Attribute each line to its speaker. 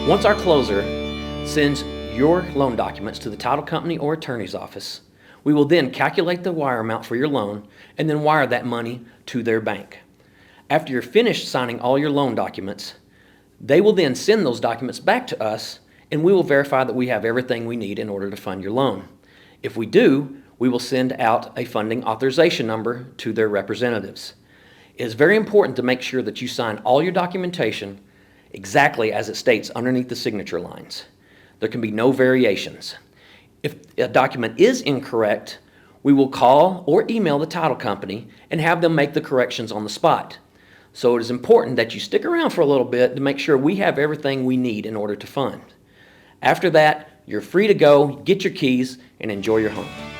Speaker 1: Once our closer sends your loan documents to the title company or attorney's office, we will then calculate the wire amount for your loan and then wire that money to their bank. After you're finished signing all your loan documents, they will then send those documents back to us, and we will verify that we have everything we need in order to fund your loan. If we do, we will send out a funding authorization number to their representatives. It is very important to make sure that you sign all your documentation exactly as it states underneath the signature lines. There can be no variations. If a document is incorrect, we will call or email the title company and have them make the corrections on the spot. So it is important that you stick around for a little bit to make sure we have everything we need in order to fund. After that, you're free to go, get your keys, and enjoy your home.